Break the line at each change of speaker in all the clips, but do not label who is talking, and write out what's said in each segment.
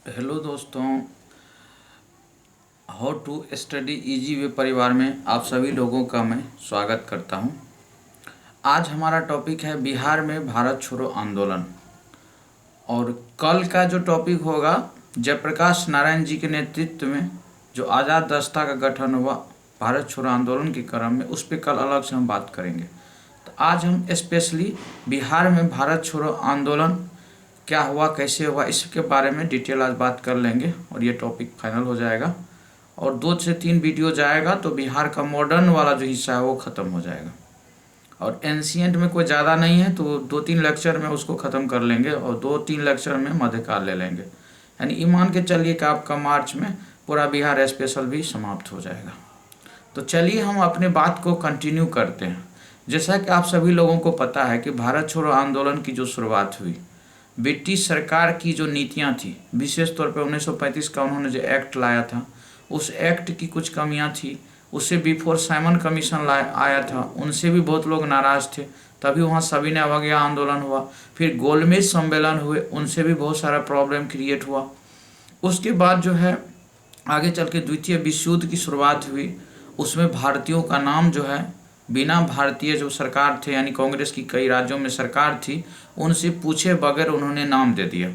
Hello दोस्तों, how to study easy way परिवार में आप सभी लोगों का मैं स्वागत करता हूं। आज हमारा टॉपिक है बिहार में भारत छोड़ो आंदोलन। और कल का जो टॉपिक होगा जयप्रकाश नारायण जी के नेतृत्व में जो आज़ाद दस्ता का गठन हुआ भारत छोड़ो आंदोलन के क्रम में, उस पर कल अलग से हम बात करेंगे। तो आज हम स्पेशली बिहार में भारत छोड़ो आंदोलन क्या हुआ, कैसे हुआ, इसके बारे में डिटेल आज बात कर लेंगे और ये टॉपिक फाइनल हो जाएगा। और 2 से 3 वीडियो जाएगा तो बिहार का मॉडर्न वाला जो हिस्सा है वो ख़त्म हो जाएगा। और एंशियंट में कोई ज़्यादा नहीं है तो 2-3 लेक्चर में उसको ख़त्म कर लेंगे और 2-3 लेक्चर में मध्यकाल ले लेंगे। यानी ये मान के चलिए कि आपका मार्च में पूरा बिहार स्पेशल भी समाप्त हो जाएगा। तो चलिए हम अपने बात को कंटिन्यू करते हैं। जैसा कि आप सभी लोगों को पता है कि भारत छोड़ो आंदोलन की जो शुरुआत हुई, ब्रिटिश सरकार की जो नीतियां थी, विशेष तौर पे 1935 का उन्होंने जो एक्ट लाया था, उस एक्ट की कुछ कमियां थी। उससे बिफोर साइमन कमीशन आया था, उनसे भी बहुत लोग नाराज़ थे, तभी वहाँ सविनय अवज्ञा आंदोलन हुआ। फिर गोलमेज सम्मेलन हुए, उनसे भी बहुत सारा प्रॉब्लम क्रिएट हुआ। उसके बाद जो है आगे चल के द्वितीय विश्व युद्ध की शुरुआत हुई। उसमें भारतीयों का नाम जो है बिना भारतीय जो सरकार थे, यानी कांग्रेस की कई राज्यों में सरकार थी, उनसे पूछे बगैर उन्होंने नाम दे दिया।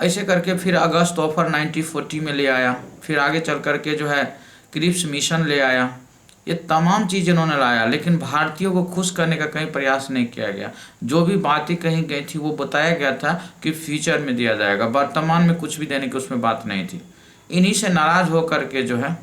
ऐसे करके फिर अगस्त ऑफर 1940 में ले आया। फिर आगे चल करके जो है क्रिप्स मिशन ले आया। ये तमाम चीज़ इन्होंने लाया, लेकिन भारतीयों को खुश करने का कहीं प्रयास नहीं किया गया। जो भी बातें कही गई थी वो बताया गया था कि फ्यूचर में दिया जाएगा, वर्तमान में कुछ भी देने की उसमें बात नहीं थी। इन्हीं से नाराज़ होकर के जो है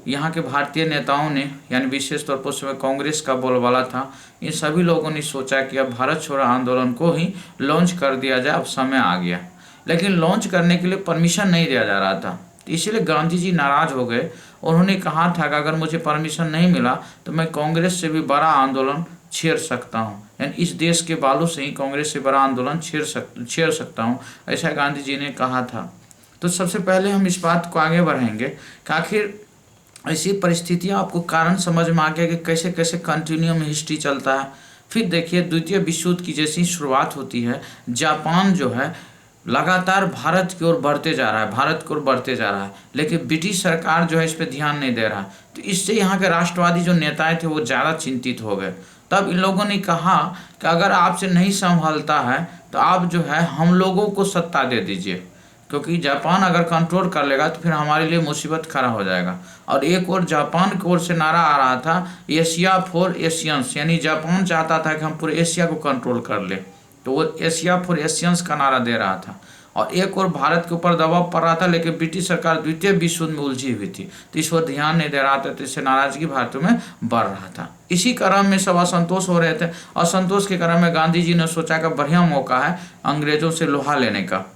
यहाँ के भारतीय नेताओं ने, यानी विशेष तौर पर उसमें कांग्रेस का बोलबाला था, इन सभी लोगों ने सोचा कि अब भारत छोड़ो आंदोलन को ही लॉन्च कर दिया जाए, अब समय आ गया। लेकिन लॉन्च करने के लिए परमिशन नहीं दिया जा रहा था, तो इसीलिए गांधी जी नाराज हो गए। उन्होंने कहा था कि अगर मुझे परमिशन नहीं मिला तो मैं कांग्रेस से भी बड़ा आंदोलन छेड़ सकता हूँ, यानी इस देश के बालू से ही कांग्रेस से बड़ा आंदोलन छेड़ सकता हूँ, ऐसा गांधी जी ने कहा था। तो सबसे पहले हम इस बात को आगे बढ़ाएंगे कि आखिर ऐसी परिस्थितियाँ आपको कारण समझ में आ गया कि कैसे कैसे कंटिन्यू में हिस्ट्री चलता है। फिर देखिए द्वितीय विश्व युद्ध की जैसी शुरुआत होती है, जापान जो है लगातार भारत की ओर बढ़ते जा रहा है, भारत की ओर बढ़ते जा रहा है, लेकिन ब्रिटिश सरकार जो है इस पर ध्यान नहीं दे रहा। तो इससे यहाँ के राष्ट्रवादी जो नेताएं थे वो ज़्यादा चिंतित हो गए। तब इन लोगों ने कहा कि अगर आपसे नहीं संभलता है तो आप जो है हम लोगों को सत्ता दे दीजिए, क्योंकि जापान अगर कंट्रोल कर लेगा तो फिर हमारे लिए मुसीबत खड़ा हो जाएगा। और एक और जापान की ओर से नारा आ रहा था एशिया फॉर एशियंस, यानी जापान चाहता था कि हम पूरे एशिया को कंट्रोल कर ले, तो वो एशिया फॉर एशियंस का नारा दे रहा था। और एक और भारत के ऊपर दबाव पड़ रहा था, लेकिन ब्रिटिश सरकार द्वितीय विश्व युद्ध में उलझी हुई थी, तो इस पर ध्यान नहीं दे रहा था, तो इससे नाराजगी भारतीयों में बढ़ रहा था। इसी क्रम में सब असंतोष हो रहे थे। असंतोष के क्रम में गांधी जी ने सोचा कि बढ़िया मौका है अंग्रेजों से लोहा लेने का।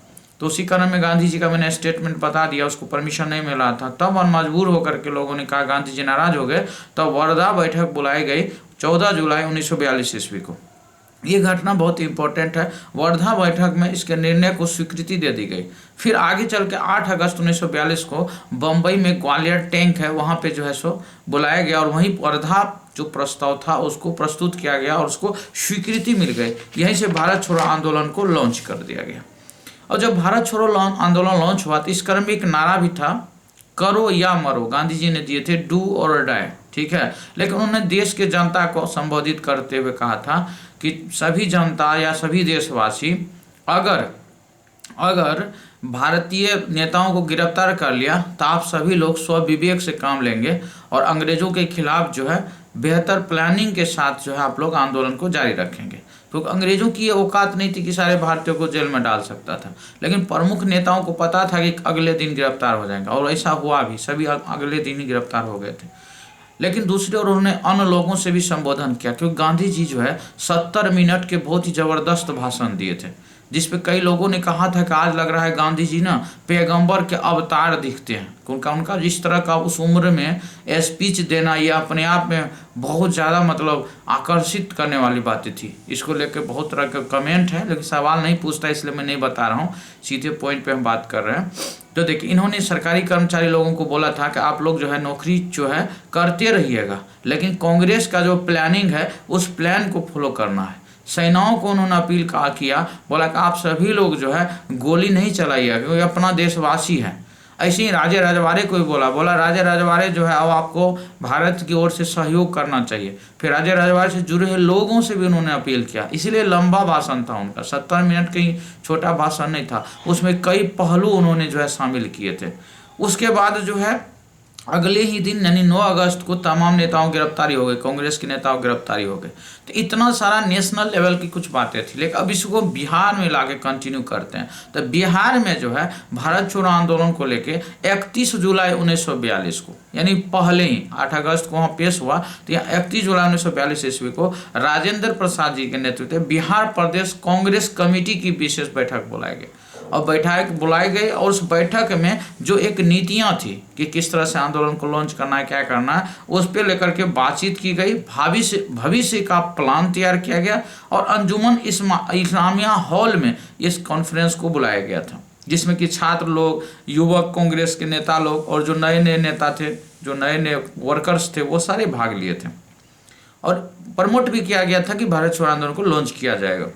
तो उसी कारण में गांधी जी का मैंने स्टेटमेंट बता दिया, उसको परमिशन नहीं मिला था। तब मजबूर होकर के लोगों ने कहा, गांधी जी नाराज हो गए, तब वर्धा बैठक बुलाई गई 14 जुलाई 1942 ईस्वी को। ये घटना बहुत इंपॉर्टेंट है। वर्धा बैठक में इसके निर्णय को स्वीकृति दे दी गई। फिर आगे चल के 8 अगस्त 1942 को बम्बई में ग्वालियर टैंक है, वहाँ पे जो है सो बुलाया गया और वहीं वर्धा जो प्रस्ताव था उसको प्रस्तुत किया गया और उसको स्वीकृति मिल गई। यहीं से भारत छोड़ो आंदोलन को लॉन्च कर दिया गया। और जब भारत छोड़ो आंदोलन लॉन्च हुआ तो इस क्रम में एक नारा भी था, करो या मरो, गांधी जी ने दिए थे, डू और डाई, ठीक है। लेकिन उन्होंने देश के जनता को संबोधित करते हुए कहा था कि सभी जनता या सभी देशवासी अगर भारतीय नेताओं को गिरफ्तार कर लिया तो आप सभी लोग स्वविवेक से काम लेंगे और अंग्रेजों के खिलाफ जो है बेहतर प्लानिंग के साथ जो है आप लोग आंदोलन को जारी रखेंगे। तो अंग्रेजों की ये औकात नहीं थी कि सारे भारतीयों को जेल में डाल सकता था, लेकिन प्रमुख नेताओं को पता था कि अगले दिन गिरफ्तार हो जाएंगे, और ऐसा हुआ भी, सभी अगले दिन ही गिरफ्तार हो गए थे। लेकिन दूसरी ओर उन्होंने अन्य लोगों से भी संबोधन किया, क्योंकि गांधी जी जो है 70 मिनट के बहुत ही ज़बरदस्त भाषण दिए थे, जिसपे कई लोगों ने कहा था कि आज लग रहा है गांधी जी ना पैगंबर के अवतार दिखते हैं। उनका जिस तरह का उस उम्र में स्पीच देना, ये अपने आप में बहुत ज़्यादा मतलब आकर्षित करने वाली बातें थी। इसको लेकर बहुत तरह के कमेंट है, लेकिन सवाल नहीं पूछता इसलिए मैं नहीं बता रहा हूँ, सीधे पॉइंट पे हम बात कर रहे हैं। तो देखिए इन्होंने सरकारी कर्मचारी लोगों को बोला था कि आप लोग जो है नौकरी जो है करते रहिएगा, लेकिन कांग्रेस का जो प्लानिंग है उस प्लान को फॉलो करना है। सेनाओं को उन्होंने अपील किया, बोला कि आप सभी लोग जो है गोली नहीं चलाइएगा क्योंकि अपना देशवासी है। ऐसे ही राजे रजवाड़े को भी बोला राजे रजवाड़े जो है अब आपको भारत की ओर से सहयोग करना चाहिए। फिर राजे रजवाड़े से जुड़े हुए लोगों से भी उन्होंने अपील किया, इसीलिए लंबा भाषण था उनका, 70 मिनट कहीं छोटा भाषण नहीं था, उसमें कई पहलू उन्होंने जो है शामिल किए थे। उसके बाद जो है अगले ही दिन यानी 9 अगस्त को तमाम नेताओं की गिरफ्तारी हो गई, कांग्रेस के नेताओं की गिरफ्तारी हो गई। तो इतना सारा नेशनल लेवल की कुछ बातें थी, लेकिन अब इसको बिहार में लाके कंटिन्यू करते हैं। तो बिहार में जो है भारत छोड़ो आंदोलन को लेके 31 जुलाई 1942 को, यानी पहले ही 8 अगस्त को वहाँ पेश हुआ, तो यहाँ 31 जुलाई 1942 ईस्वी को राजेंद्र प्रसाद जी के नेतृत्व में बिहार प्रदेश कांग्रेस कमेटी की विशेष बैठक बुलाई गई और बैठक बुलाई गई। और उस बैठक में जो एक नीतियां थी कि किस तरह से आंदोलन को लॉन्च करना है, क्या करना है, उस पर लेकर के बातचीत की गई, भविष्य का प्लान तैयार किया गया और अंजुमन इस्लामिया हॉल में इस कॉन्फ्रेंस को बुलाया गया था, जिसमें कि छात्र लोग, युवक कांग्रेस के नेता लोग और जो नए नए नेता थे, जो नए नए वर्कर्स थे, वो सारे भाग लिए थे। और प्रमोट भी किया गया था कि भारत छोड़ो आंदोलन को लॉन्च किया जाएगा।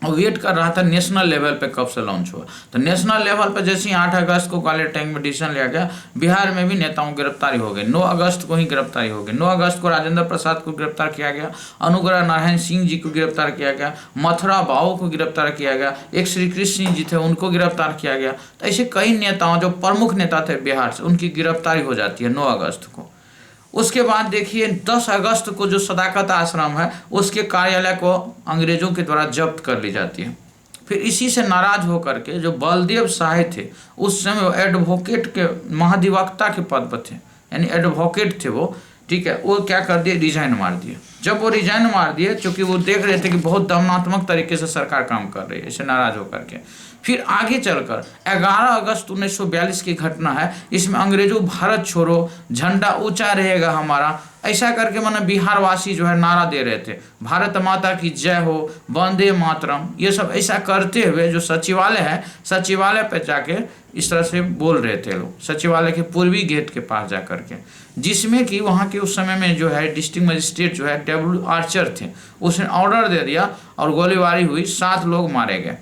और वेट कर रहा था नेशनल लेवल पे कब से लॉन्च हुआ। तो नेशनल लेवल पे जैसे ही 8 अगस्त को काले टैंक में डिसीजन लिया गया, बिहार में भी नेताओं की गिरफ्तारी हो गई। 9 अगस्त को ही गिरफ्तारी हो गई। 9 अगस्त को राजेंद्र प्रसाद को गिरफ्तार किया गया, अनुग्रह नारायण सिंह जी को गिरफ्तार किया गया, मथुरा बाऊ को गिरफ्तार किया गया, एक श्री कृष्ण सिंह जी थे उनको गिरफ्तार किया गया। तो ऐसे कई नेताओं, जो प्रमुख नेता थे बिहार से, उनकी गिरफ्तारी हो जाती है 9 अगस्त को। उसके बाद देखिए 10 अगस्त को जो सदाकत आश्रम है उसके कार्यालय को अंग्रेजों के द्वारा जब्त कर ली जाती है। फिर इसी से नाराज होकर के जो बलदेव शाह थे, उस समय वो एडवोकेट के महाधिवक्ता के पद पर थे, यानी एडवोकेट थे वो, ठीक है, वो क्या कर दिए, रिजाइन मार दिए। जब वो रिजाइन मार दिए, क्योंकि वो देख रहे थे कि बहुत दमनात्मक तरीके से सरकार काम कर रही है, इसे नाराज होकर के फिर आगे चलकर 11 अगस्त 1942 की घटना है, इसमें अंग्रेजों भारत छोड़ो, झंडा ऊंचा रहेगा हमारा, ऐसा करके माना बिहार वासी जो है नारा दे रहे थे, भारत माता की जय हो, वंदे मातरम, ये सब ऐसा करते हुए जो सचिवालय है, सचिवालय पे जाके इस तरह से बोल रहे थे लोग, सचिवालय के पूर्वी गेट के पास जा करके, जिसमें कि वहाँ के उस समय में जो है डिस्ट्रिक्ट मजिस्ट्रेट जो है W आर्चर थे, उसने ऑर्डर दे दिया और गोलीबारी हुई, 7 लोग मारे गए,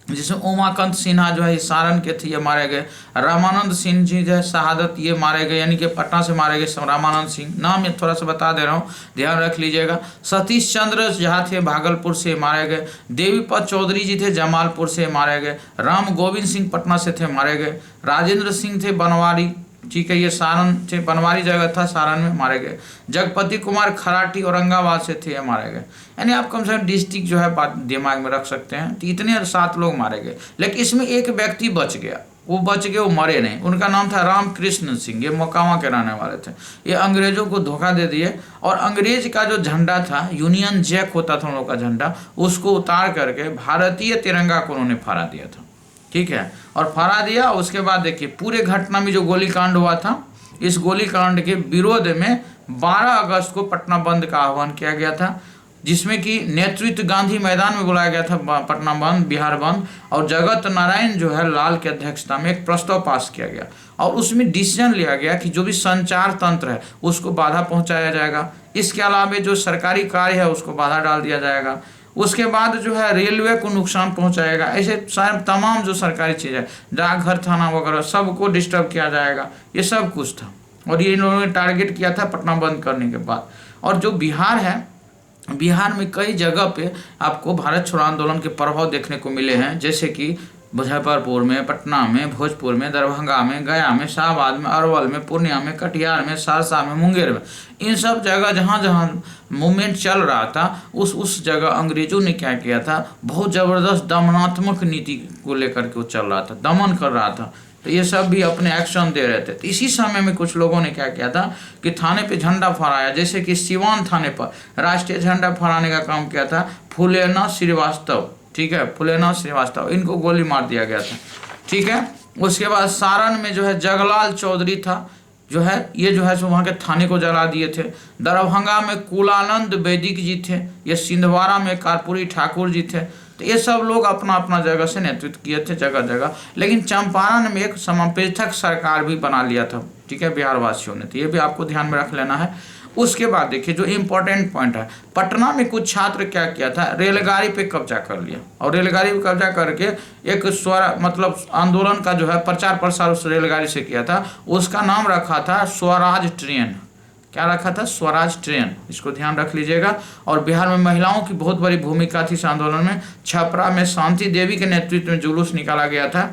जिसमें उमाकांत सिन्हा जो है सारण के थे, ये मारे गए। रामानंद सिंह जी जो है शहादत, ये मारे गए, यानी कि पटना से मारे गए रामानंद सिंह, नाम ये थोड़ा सा बता दे रहा हूँ, ध्यान रख लीजिएगा। सतीश चंद्र झा थे भागलपुर से, मारे गए। देवीपत चौधरी जी थे जमालपुर से, मारे गए। राम गोविंद सिंह पटना से थे, मारे गए। राजेंद्र सिंह थे बनवारी, ठीक है, ये सारण से, बनवारी जगह था, सारण में, मारे गए। जगपति कुमार खराटी औरंगाबाद से थे, मारे गए। यानी आप कम से कम डिस्ट्रिक्ट जो है बात दिमाग में रख सकते हैं। तो इतने 7 लोग मारे गए, लेकिन इसमें एक व्यक्ति बच गया, वो बच गए, वो मरे नहीं। उनका नाम था रामकृष्ण सिंह, ये मोकामा के रहने वाले थे। ये अंग्रेजों को धोखा दे दिए और अंग्रेज का जो झंडा था, यूनियन जैक होता था उन लोगों का झंडा, उसको उतार करके भारतीय तिरंगा को उन्होंने फहरा दिया था, ठीक है, और फहरा दिया। उसके बाद देखिए पूरे घटना में जो गोलीकांड हुआ था, इस गोलीकांड के विरोध में 12 अगस्त को पटना बंद का आह्वान किया गया था, जिसमें कि नेतृत्व गांधी मैदान में बुलाया गया था, पटना बंद, बिहार बंद, और जगत नारायण जो है लाल की अध्यक्षता में एक प्रस्ताव पास किया गया और उसमें डिसीजन लिया गया कि जो भी संचार तंत्र है उसको बाधा पहुंचाया जाएगा। इसके अलावा जो सरकारी कार्य है उसको बाधा डाल दिया जाएगा। उसके बाद जो है रेलवे को नुकसान पहुंचाएगा, ऐसे सारे तमाम जो सरकारी चीज़ है, डाकघर, थाना वगैरह, सबको डिस्टर्ब किया जाएगा, ये सब कुछ था। और ये इन लोगों ने टारगेट किया था पटना बंद करने के बाद। और जो बिहार है, बिहार में कई जगह पे आपको भारत छोड़ो आंदोलन के प्रभाव देखने को मिले हैं, जैसे कि मुजफ्फरपुर में, पटना में, भोजपुर में, दरभंगा में, गया में, शाहबाद में, अरवल में, पूर्णिया में, कटिहार में, सहरसा में, मुंगेर में, इन सब जगह जहाँ जहाँ मूवमेंट चल रहा था उस जगह अंग्रेजों ने क्या किया था, बहुत ज़बरदस्त दमनात्मक नीति को लेकर के वो चल रहा था, दमन कर रहा था। तो ये सब भी अपने एक्शन दे रहे थे। तो इसी समय में कुछ लोगों ने क्या किया था कि थाने पे झंडा फहराया, जैसे कि सिवान थाने पर राष्ट्रीय झंडा फहराने का काम किया था फूलेना श्रीवास्तव, ठीक है, फूलेना श्रीवास्तव, इनको गोली मार दिया गया था, ठीक है। उसके बाद सारण में जो है जगलाल चौधरी था, जो है ये जो है सो वहाँ के थाने को जला दिए थे। दरभंगा में कुलानंद वैदिक जी थे, ये सिंधवाड़ा में कर्पूरी ठाकुर जी थे। तो ये सब लोग अपना अपना जगह से नेतृत्व किए थे जगह जगह। लेकिन चंपारण में एक समपृथक सरकार भी बना लिया था, ठीक है, बिहार वासियों ने, तो ये भी आपको ध्यान में रख लेना है। उसके बाद देखिए जो इम्पोर्टेंट पॉइंट है, पटना में कुछ छात्र क्या किया था, रेलगाड़ी पे कब्जा कर लिया और रेलगाड़ी पे कब्जा करके एक मतलब आंदोलन का जो है प्रचार प्रसार उस रेलगाड़ी से किया था। उसका नाम रखा था स्वराज ट्रेन। क्या रखा था? स्वराज ट्रेन। इसको ध्यान रख लीजिएगा। और बिहार में महिलाओं की बहुत बड़ी भूमिका थी इस आंदोलन में। छपरा में शांति देवी के नेतृत्व में जुलूस निकाला गया था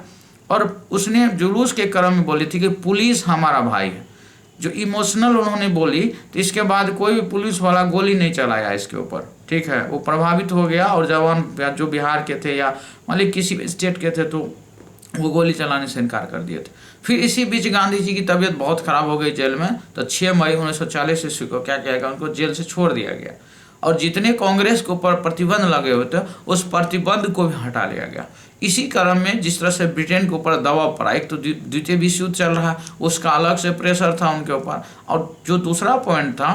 और उसने जुलूस के क्रम में बोली थी कि पुलिस हमारा भाई है। जो इमोशनल उन्होंने बोली, तो इसके बाद कोई भी पुलिस वाला गोली नहीं चलाया इसके ऊपर, ठीक है। वो प्रभावित हो गया और जवान जो बिहार के थे या मान किसी स्टेट के थे तो वो गोली चलाने से इनकार कर दिए थे। फिर इसी बीच गांधी जी की तबीयत बहुत खराब हो गई जेल में, तो 6 मई 1940 ईस्वी को क्या किया गया, उनको जेल से छोड़ दिया गया और जितने कांग्रेस के ऊपर प्रतिबंध लगे हुए थे उस प्रतिबंध को भी हटा लिया गया। इसी क्रम में जिस तरह से ब्रिटेन के ऊपर दबाव पड़ा, एक तो द्वितीय विश्व युद्ध चल रहा है, उसका अलग से प्रेशर था उनके ऊपर, और जो दूसरा पॉइंट था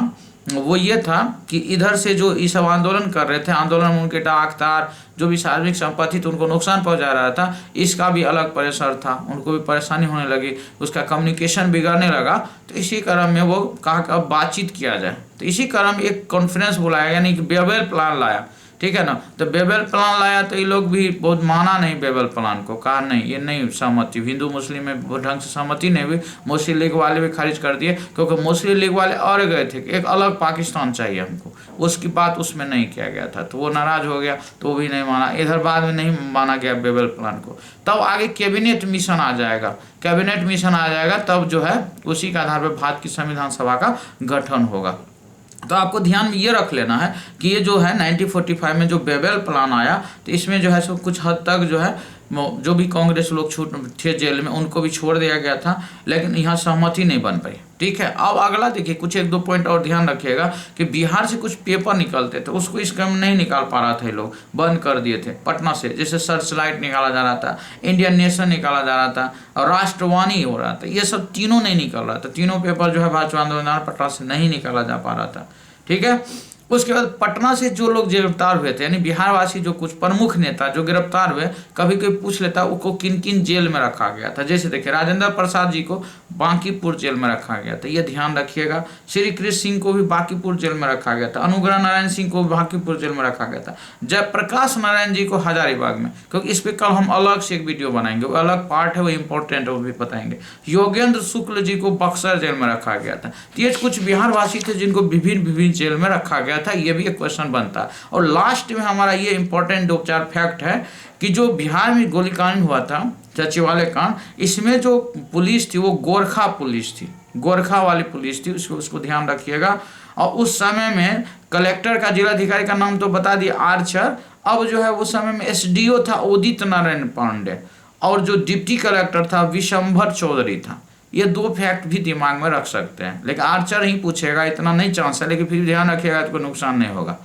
वो ये था कि इधर से जो ये सब आंदोलन कर रहे थे, आंदोलन में उनके डाक तार जो भी सार्वजनिक संपत्ति थी उनको नुकसान पहुंचा रहा था, इसका भी अलग प्रेशर था, उनको भी परेशानी होने लगी, उसका कम्युनिकेशन बिगड़ने लगा। तो इसी क्रम में वो कहा कि अब बातचीत किया जाए। तो इसी क्रम में एक कॉन्फ्रेंस बुलाया, यानी कि बेबेल प्लान लाया, ठीक है ना। तो बेबेल प्लान लाया तो ये लोग भी बहुत माना नहीं बेबेल प्लान को, कहा नहीं ये नहीं सहमति, हिंदू मुस्लिम में ढंग से सहमति नहीं हुई। मुस्लिम लीग वाले भी खारिज कर दिए क्योंकि मुस्लिम लीग वाले और गए थे कि एक अलग पाकिस्तान चाहिए हमको, उसकी बात उसमें नहीं किया गया था, तो वो नाराज हो गया तो वो भी नहीं माना। इधर बाद में नहीं माना गया बेबेल प्लान को। तब आगे कैबिनेट मिशन आ जाएगा, कैबिनेट मिशन आ जाएगा, तब जो है उसी के आधार पर भारत की संविधान सभा का गठन होगा। तो आपको ध्यान में ये रख लेना है कि ये जो है 1945 में जो बेबेल प्लान आया, तो इसमें जो है सो कुछ हद तक जो है जो भी कांग्रेस लोग छूट थे जेल में उनको भी छोड़ दिया गया था, लेकिन यहाँ सहमति नहीं बन पाई, ठीक है। अब अगला देखिए, कुछ 1-2 पॉइंट और ध्यान रखिएगा कि बिहार से कुछ पेपर निकलते थे, उसको इस क्रम में नहीं निकाल पा रहा था, लोग बंद कर दिए थे। पटना से जैसे सर्चलाइट निकाला जा रहा था, इंडियन नेशन निकाला जा रहा था और राष्ट्रवाणी हो रहा था, ये सब तीनों नहीं निकल रहा था। तीनों पेपर जो है भाजपा आंदोलन पटना से नहीं निकाला जा पा रहा था, ठीक है। उसके बाद पटना से जो लोग गिरफ्तार हुए थे, यानी बिहारवासी जो कुछ प्रमुख नेता जो गिरफ्तार हुए, कभी कोई पूछ लेता उनको किन किन जेल में रखा गया था। जैसे देखिए राजेंद्र प्रसाद जी को बांकीपुर जेल में रखा गया था, ये ध्यान रखिएगा। श्री कृष्ण सिंह को भी बांकीपुर जेल में रखा गया था। अनुग्रह नारायण सिंह को भी बांकीपुर जेल में रखा गया था। जयप्रकाश नारायण जी को हजारीबाग में, क्योंकि इस पर कल हम अलग से एक वीडियो बनाएंगे, वो अलग पार्ट है, वो इंपॉर्टेंट है, वो भी बताएंगे। योगेंद्र शुक्ल जी को बक्सर जेल में रखा गया था। तो ये कुछ बिहारवासी थे जिनको विभिन्न जेल में रखा गया था, ये भी एक क्वेश्चन बनता है। और लास्ट में हमारा ये इंपॉर्टेंट 2-4 फैक्ट है कि जो बिहार में गोलीकांड हुआ था, सचिवालय कांड, इसमें जो पुलिस थी वो गोरखा पुलिस थी, गोरखा वाली पुलिस थी, उसको ध्यान रखिएगा। और उस समय में कलेक्टर का, जिलाधिकारी का नाम तो बता दिया, आर्चर। अब जो है उस समय में एसडीओ था उदित नारायण पांडे और जो डिप्टी कलेक्टर था विशंभर चौधरी था। ये 2 फैक्ट भी दिमाग में रख सकते हैं, लेकिन आर्चर ही पूछेगा, इतना नहीं चांस है, लेकिन फिर ध्यान रखिएगा तो कोई नुकसान नहीं होगा।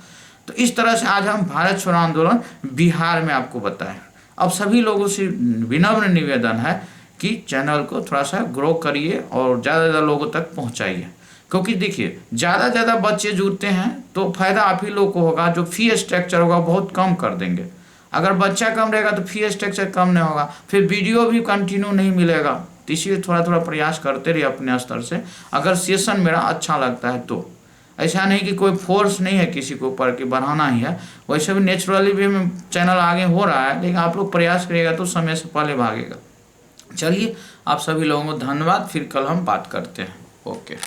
तो इस तरह से आज हम भारत छोड़ो आंदोलन बिहार में आपको बताएं। अब सभी लोगों से विनम्र निवेदन है कि चैनल को थोड़ा सा ग्रो करिए और ज़्यादा लोगों तक पहुंचाइए, क्योंकि देखिए ज़्यादा बच्चे जुड़ते हैं तो फायदा आप ही लोगों को होगा। जो फी स्ट्रक्चर होगा बहुत कम कर देंगे, अगर बच्चा कम रहेगा तो फी स्ट्रक्चर कम नहीं होगा, फिर वीडियो भी कंटिन्यू नहीं मिलेगा। तो इसलिए थोड़ा प्रयास करते रहिए अपने स्तर से। अगर सेशन मेरा अच्छा लगता है तो, ऐसा नहीं कि कोई फोर्स नहीं है किसी के ऊपर कि बढ़ाना ही है, वैसे भी नेचुरली भी चैनल आगे हो रहा है, लेकिन आप लोग प्रयास करिएगा तो समय से पहले भागेगा। चलिए आप सभी लोगों को धन्यवाद, फिर कल हम बात करते हैं। ओके।